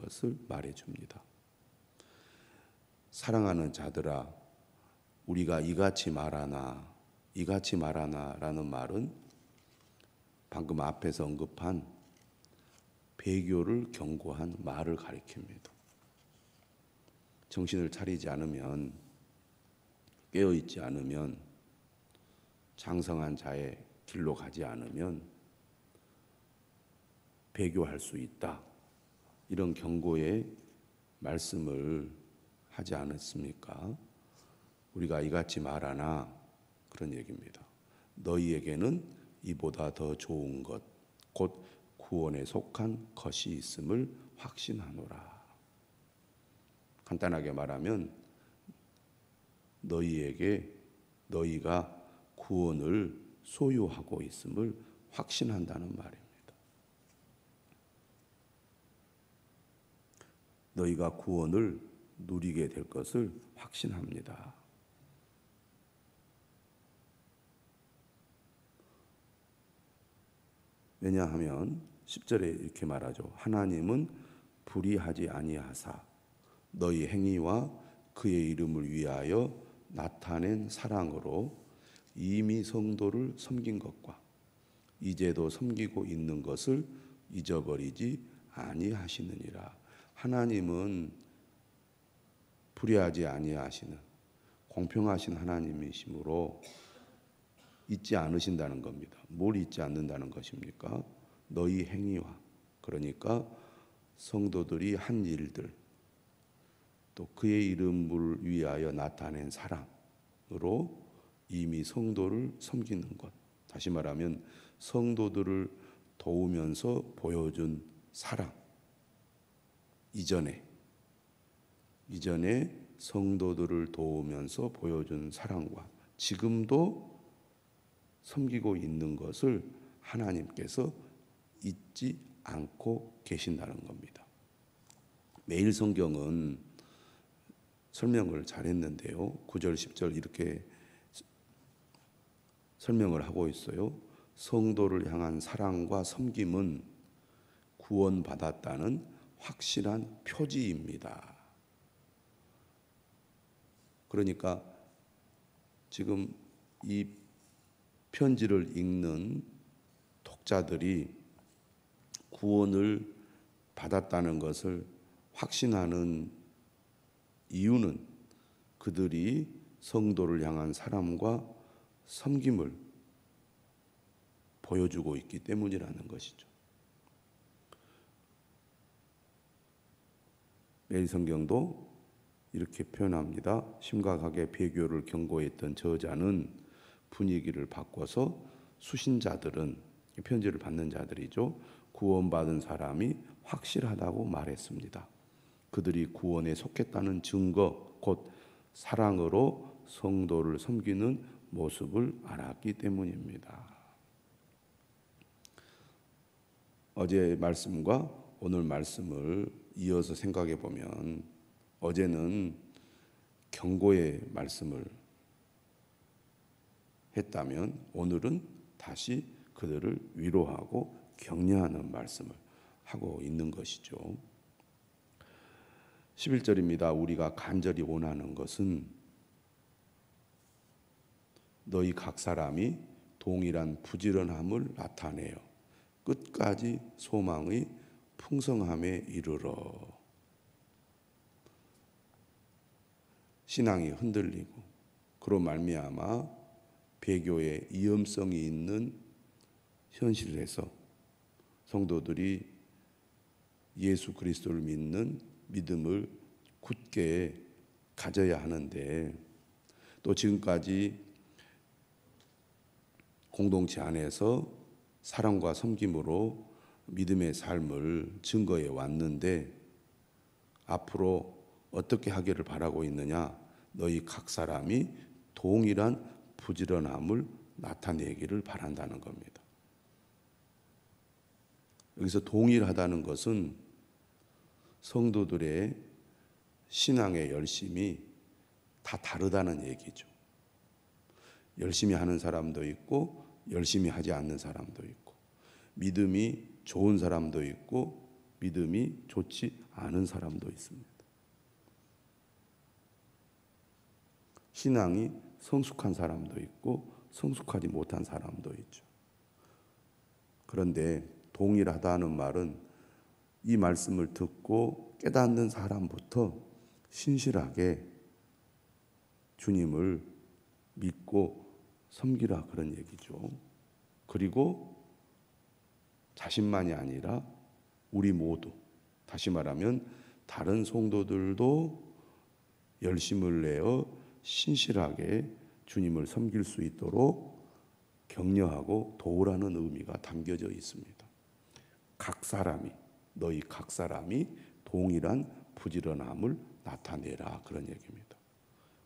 것을 말해줍니다. 사랑하는 자들아, 우리가 이같이 말하나 라는 말은 방금 앞에서 언급한 배교를 경고한 말을 가리킵니다. 정신을 차리지 않으면, 깨어있지 않으면, 장성한 자의 길로 가지 않으면 배교할 수 있다. 이런 경고의 말씀을 하지 않았습니까? 우리가 이같이 말하나 그런 얘기입니다. 너희에게는 이보다 더 좋은 것, 곧 구원에 속한 것이 있음을 확신하노라. 간단하게 말하면 너희가 구원을 소유하고 있음을 확신한다는 말입니다. 너희가 구원을 누리게 될 것을 확신합니다. 왜냐하면 10절에 이렇게 말하죠. 하나님은 불의하지 아니하사 너희 행위와 그의 이름을 위하여 나타낸 사랑으로 이미 성도를 섬긴 것과 이제도 섬기고 있는 것을 잊어버리지 아니하시느니라. 하나님은 불의하지 아니하시는 공평하신 하나님이시므로 잊지 않으신다는 겁니다. 뭘 잊지 않는다는 것입니까? 너희 행위와, 그러니까 성도들이 한 일들, 또 그의 이름을 위하여 나타낸 사랑으로 이미 성도를 섬기는 것. 다시 말하면 성도들을 도우면서 보여준 사랑. 이전에 성도들을 도우면서 보여준 사랑과 지금도 섬기고 있는 것을 하나님께서 잊지 않고 계신다는 겁니다. 매일 성경은 설명을 잘했는데요. 9절, 10절 이렇게 설명을 하고 있어요. 성도를 향한 사랑과 섬김은 구원받았다는 확실한 표지입니다. 그러니까 지금 이 편지를 읽는 독자들이 구원을 받았다는 것을 확신하는 이유는 그들이 성도를 향한 사랑과 섬김을 보여주고 있기 때문이라는 것이죠. 매일 성경도 이렇게 표현합니다. 심각하게 배교를 경고했던 저자는 분위기를 바꿔서 수신자들은, 편지를 받는 자들이죠, 구원받은 사람이 확실하다고 말했습니다. 그들이 구원에 속했다는 증거, 곧 사랑으로 성도를 섬기는 모습을 알았기 때문입니다. 어제의 말씀과 오늘 말씀을 이어서 생각해 보면, 어제는 경고의 말씀을 했다면 오늘은 다시 그들을 위로하고 격려하는 말씀을 하고 있는 것이죠. 11절입니다. 우리가 간절히 원하는 것은 너희 각 사람이 동일한 부지런함을 나타내어 끝까지 소망의 풍성함에 이르러. 신앙이 흔들리고 그로 말미암아 배교의 위험성이 있는 현실에서 성도들이 예수 그리스도를 믿는 믿음을 굳게 가져야 하는데, 또 지금까지 공동체 안에서 사랑과 섬김으로 믿음의 삶을 증거해 왔는데 앞으로 어떻게 하기를 바라고 있느냐? 너희 각 사람이 동일한 부지런함을 나타내기를 바란다는 겁니다. 여기서 동일하다는 것은 성도들의 신앙의 열심이 다 다르다는 얘기죠. 열심히 하는 사람도 있고 열심히 하지 않는 사람도 있고, 믿음이 좋은 사람도 있고 믿음이 좋지 않은 사람도 있습니다. 신앙이 성숙한 사람도 있고 성숙하지 못한 사람도 있죠. 그런데 동일하다는 말은 이 말씀을 듣고 깨닫는 사람부터 신실하게 주님을 믿고 섬기라 그런 얘기죠. 그리고 자신만이 아니라 우리 모두, 다시 말하면 다른 성도들도 열심을 내어 신실하게 주님을 섬길 수 있도록 격려하고 도우라는 의미가 담겨져 있습니다. 너희 각 사람이 동일한 부지런함을 나타내라 그런 얘기입니다.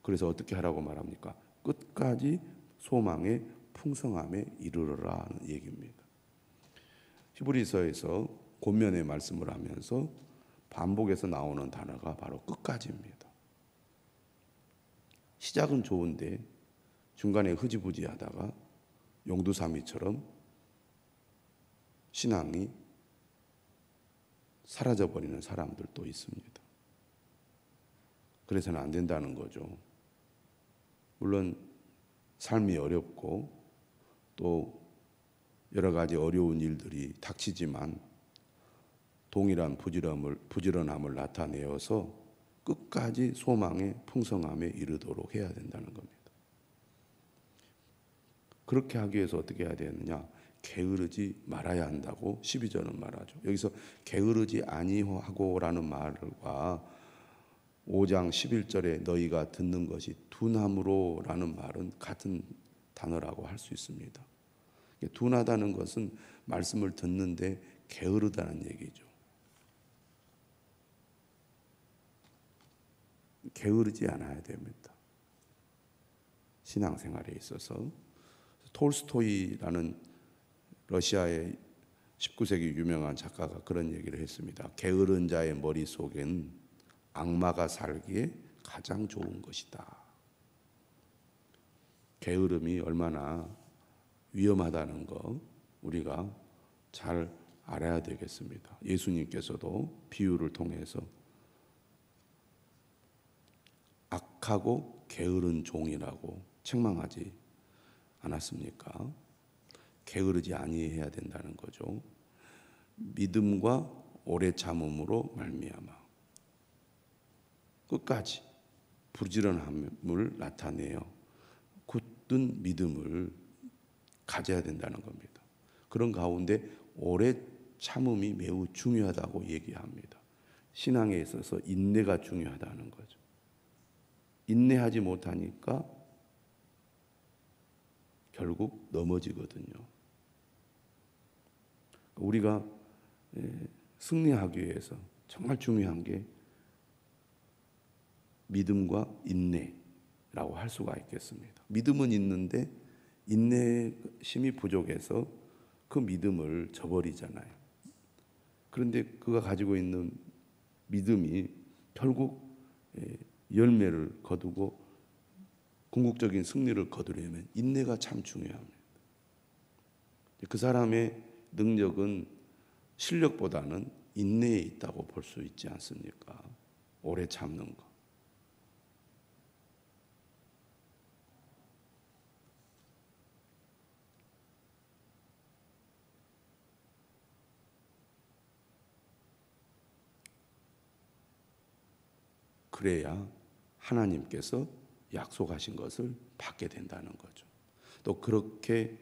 그래서 어떻게 하라고 말합니까? 끝까지 소망의 풍성함에 이르러라는 얘기입니다. 히브리서에서 권면의 말씀을 하면서 반복해서 나오는 단어가 바로 끝까지입니다. 시작은 좋은데 중간에 흐지부지하다가 용두사미처럼 신앙이 사라져버리는 사람들도 있습니다. 그래서는 안 된다는 거죠. 물론 삶이 어렵고 또 여러 가지 어려운 일들이 닥치지만 동일한 부지런함을 나타내어서 끝까지 소망의 풍성함에 이르도록 해야 된다는 겁니다. 그렇게 하기 위해서 어떻게 해야 되느냐? 게으르지 말아야 한다고 12절은 말하죠. 여기서 게으르지 아니하고라는 말과 5장 11절에 너희가 듣는 것이 둔함으로라는 말은 같은 단어라고 할 수 있습니다. 둔하다는 것은 말씀을 듣는데 게으르다는 얘기죠. 게으르지 않아야 됩니다. 신앙생활에 있어서. 톨스토이라는 러시아의 19세기 유명한 작가가 그런 얘기를 했습니다. 게으른 자의 머릿속엔 악마가 살기에 가장 좋은 것이다. 게으름이 얼마나 위험하다는 거 우리가 잘 알아야 되겠습니다. 예수님께서도 비유를 통해서 악하고 게으른 종이라고 책망하지 않았습니까? 게으르지 아니해야 된다는 거죠. 믿음과 오래 참음으로 말미암아 끝까지 부지런함을 나타내어 굳은 믿음을 가져야 된다는 겁니다. 그런 가운데 오래 참음이 매우 중요하다고 얘기합니다. 신앙에 있어서 인내가 중요하다는 거죠. 인내하지 못하니까 결국 넘어지거든요. 우리가 승리하기 위해서 정말 중요한 게 믿음과 인내라고 할 수가 있겠습니다. 믿음은 있는데 인내심이 부족해서 그 믿음을 저버리잖아요. 그런데 그가 가지고 있는 믿음이 결국 열매를 거두고 궁극적인 승리를 거두려면 인내가 참 중요합니다. 그 사람의 능력은 실력보다는 인내에 있다고 볼 수 있지 않습니까? 오래 참는 거. 그래야 하나님께서 약속하신 것을 받게 된다는 거죠. 또 그렇게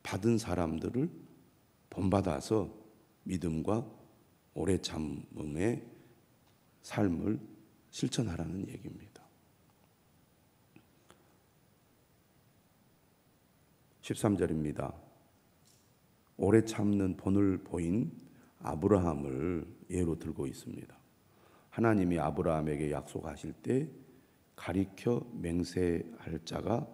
받은 사람들을 본받아서 믿음과 오래 참음의 삶을 실천하라는 얘기입니다. 13절입니다. 오래 참는 본을 보인 아브라함을 예로 들고 있습니다. 하나님이 아브라함에게 약속하실 때 가리켜 맹세할 자가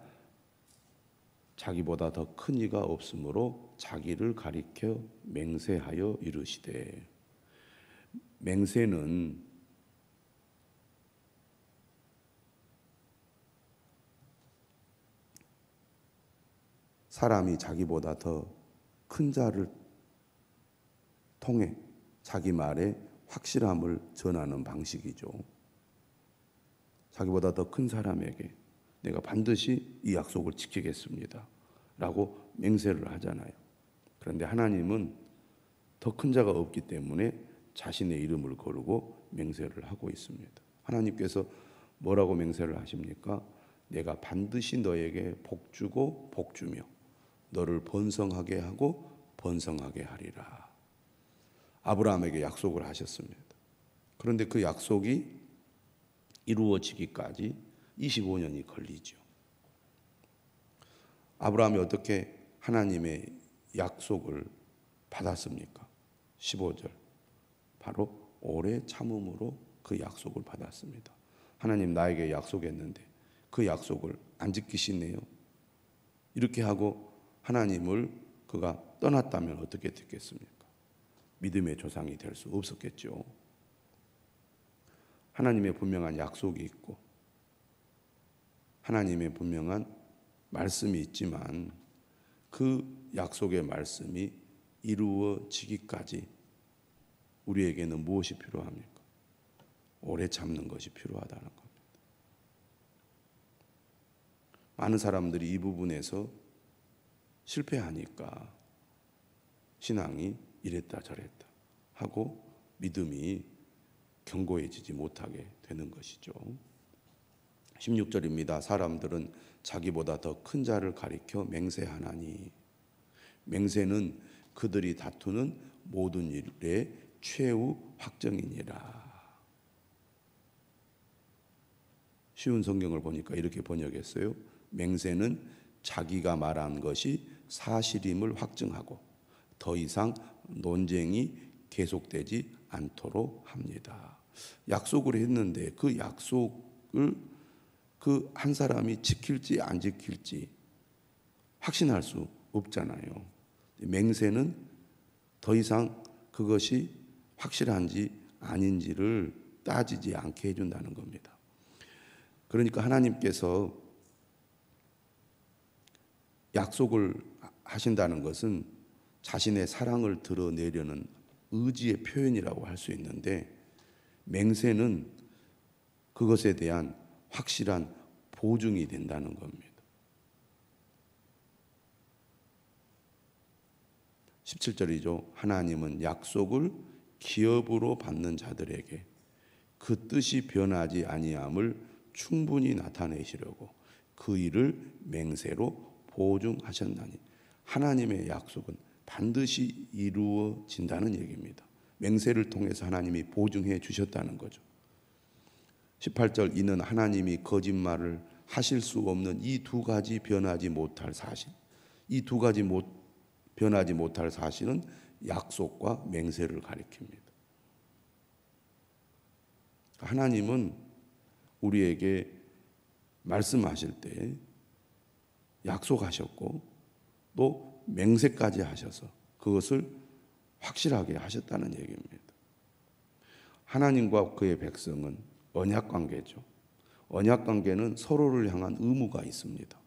자기보다 더 큰 이가 없으므로 자기를 가리켜 맹세하여 이르시되, 맹세는 사람이 자기보다 더 큰 자를 통해 자기 말의 확실함을 전하는 방식이죠. 자기보다 더 큰 사람에게 내가 반드시 이 약속을 지키겠습니다 라고 맹세를 하잖아요. 그런데 하나님은 더 큰 자가 없기 때문에 자신의 이름을 거르고 맹세를 하고 있습니다. 하나님께서 뭐라고 맹세를 하십니까? 내가 반드시 너에게 복주고 복주며 너를 번성하게 하고 번성하게 하리라. 아브라함에게 약속을 하셨습니다. 그런데 그 약속이 이루어지기까지 25년이 걸리죠. 아브라함이 어떻게 하나님의 약속을 받았습니까? 15절. 바로 오래 참음으로 그 약속을 받았습니다. 하나님 나에게 약속했는데 그 약속을 안 지키시네요. 이렇게 하고 하나님을 그가 떠났다면 어떻게 됐겠습니까? 믿음의 조상이 될 수 없었겠죠. 하나님의 분명한 약속이 있고 하나님의 분명한 말씀이 있지만 그 약속의 말씀이 이루어지기까지 우리에게는 무엇이 필요합니까? 오래 참는 것이 필요하다는 겁니다. 많은 사람들이 이 부분에서 실패하니까 신앙이 이랬다 저랬다 하고 믿음이 견고해지지 못하게 되는 것이죠. 16절입니다. 사람들은 자기보다 더 큰 자를 가리켜 맹세하나니 맹세는 그들이 다투는 모든 일의 최후 확정이니라. 쉬운 성경을 보니까 이렇게 번역했어요. 맹세는 자기가 말한 것이 사실임을 확증하고 더 이상 논쟁이 계속되지 않도록 합니다. 약속을 했는데 그 약속을 그 한 사람이 지킬지 안 지킬지 확신할 수 없잖아요. 맹세는 더 이상 그것이 확실한지 아닌지를 따지지 않게 해준다는 겁니다. 그러니까 하나님께서 약속을 하신다는 것은 자신의 사랑을 드러내려는 의지의 표현이라고 할 수 있는데 맹세는 그것에 대한 확실한 보증이 된다는 겁니다. 17절이죠. 하나님은 약속을 기업으로 받는 자들에게 그 뜻이 변하지 아니함을 충분히 나타내시려고 그 일을 맹세로 보증하셨나니 하나님의 약속은 반드시 이루어진다는 얘기입니다. 맹세를 통해서 하나님이 보증해 주셨다는 거죠. 18절 이는 하나님이 거짓말을 하실 수 없는 이 두 가지 변하지 못할 사실, 이 두 가지 변하지 못할 사실은 약속과 맹세를 가리킵니다. 하나님은 우리에게 말씀하실 때 약속하셨고 또 맹세까지 하셔서 그것을 확실하게 하셨다는 얘기입니다. 하나님과 그의 백성은 언약 관계죠. 언약 관계는 서로를 향한 의무가 있습니다.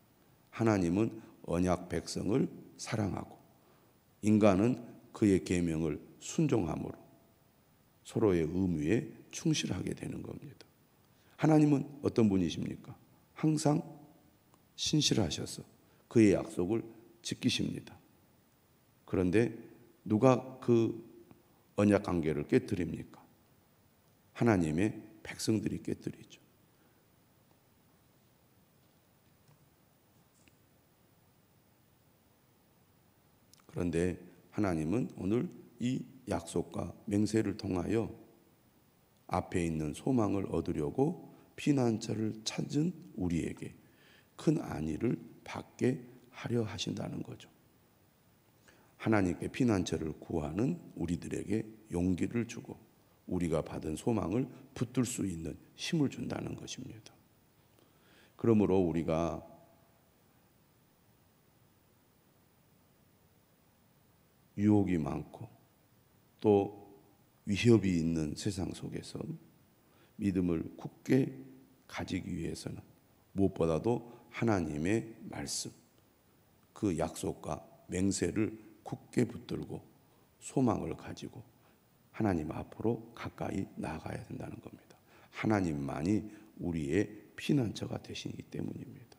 하나님은 언약 백성을 사랑하고 인간은 그의 계명을 순종함으로 서로의 의무에 충실하게 되는 겁니다. 하나님은 어떤 분이십니까? 항상 신실하셔서 그의 약속을 지키십니다. 그런데 누가 그 언약 관계를 깨뜨립니까? 하나님의 백성들이 깨뜨리죠. 그런데 하나님은 오늘 이 약속과 맹세를 통하여 앞에 있는 소망을 얻으려고 피난처를 찾은 우리에게 큰 안위를 받게 하려 하신다는 거죠. 하나님께 피난처를 구하는 우리들에게 용기를 주고 우리가 받은 소망을 붙들 수 있는 힘을 준다는 것입니다. 그러므로 우리가 유혹이 많고 또 위협이 있는 세상 속에서 믿음을 굳게 가지기 위해서는 무엇보다도 하나님의 말씀, 그 약속과 맹세를 굳게 붙들고 소망을 가지고 하나님 앞으로 가까이 나아가야 된다는 겁니다. 하나님만이 우리의 피난처가 되시기 때문입니다.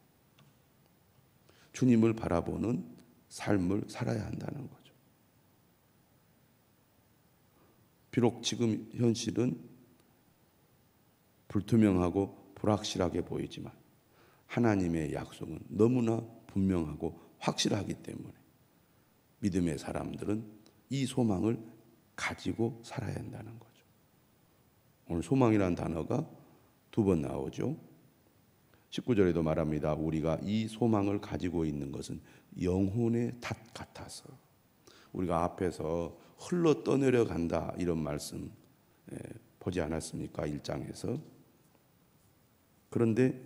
주님을 바라보는 삶을 살아야 한다는 거죠. 비록 지금 현실은 불투명하고 불확실하게 보이지만 하나님의 약속은 너무나 분명하고 확실하기 때문에 믿음의 사람들은 이 소망을 가지고 살아야 한다는 거죠. 오늘 소망이라는 단어가 2번 나오죠. 19절에도 말합니다. 우리가 이 소망을 가지고 있는 것은 영혼의 탓 같아서. 우리가 앞에서 흘러 떠내려 간다 이런 말씀 보지 않았습니까? 1장에서. 그런데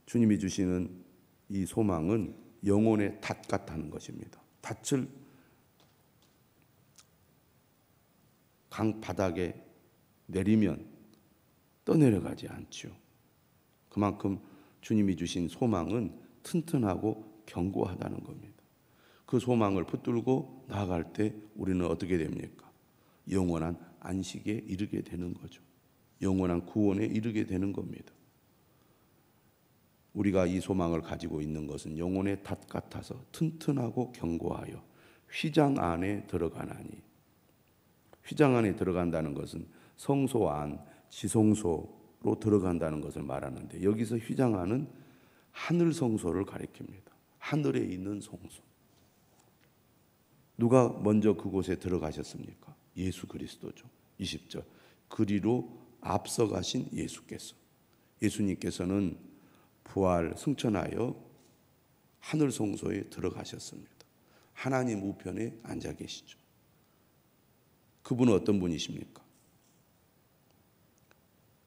주님이 주시는 이 소망은 영혼의 탓 같다는 것입니다. 탓을 강 바닥에 내리면 떠내려가지 않죠. 그만큼 주님이 주신 소망은 튼튼하고 견고하다는 겁니다. 그 소망을 붙들고 나아갈 때 우리는 어떻게 됩니까? 영원한 안식에 이르게 되는 거죠. 영원한 구원에 이르게 되는 겁니다. 우리가 이 소망을 가지고 있는 것은 영혼의 탓 같아서 튼튼하고 견고하여 휘장 안에 들어가나니. 휘장 안에 들어간다는 것은 성소 안, 지성소로 들어간다는 것을 말하는데 여기서 휘장 안은 하늘 성소를 가리킵니다. 하늘에 있는 성소. 누가 먼저 그곳에 들어가셨습니까? 예수 그리스도죠. 20절. 그리로 앞서가신 예수께서. 예수님께서는 부활 승천하여 하늘 성소에 들어가셨습니다. 하나님 우편에 앉아 계시죠. 그분은 어떤 분이십니까?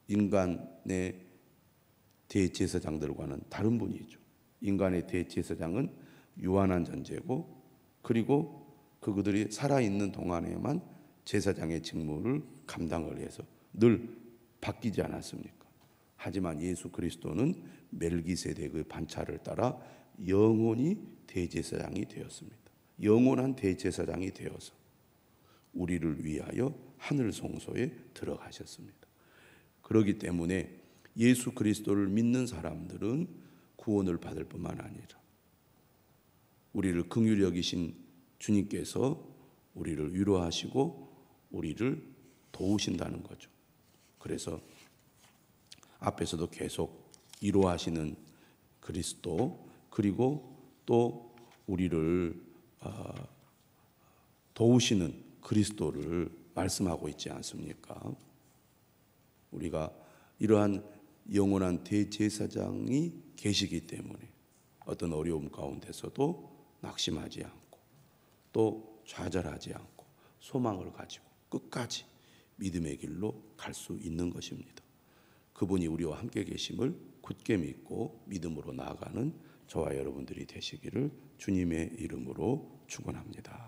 인간의 대제사장들과는 다른 분이죠. 인간의 대제사장은 유한한 존재고 그리고 그들이 살아있는 동안에만 제사장의 직무를 감당을 해서 늘 바뀌지 않았습니까? 하지만 예수 그리스도는 멜기세덱의 반차를 따라 영원히 대제사장이 되었습니다. 영원한 대제사장이 되어서 우리를 위하여 하늘 성소에 들어가셨습니다. 그렇기 때문에 예수 그리스도를 믿는 사람들은 구원을 받을 뿐만 아니라 우리를 긍휼히 여기신 주님께서 우리를 위로하시고 우리를 도우신다는 거죠. 그래서 앞에서도 계속 위로하시는 그리스도 그리고 또 우리를 도우시는 그리스도를 말씀하고 있지 않습니까? 우리가 이러한 영원한 대제사장이 계시기 때문에 어떤 어려움 가운데서도 낙심하지 않고 또 좌절하지 않고 소망을 가지고 끝까지 믿음의 길로 갈 수 있는 것입니다. 그분이 우리와 함께 계심을 굳게 믿고 믿음으로 나아가는 저와 여러분들이 되시기를 주님의 이름으로 축원합니다.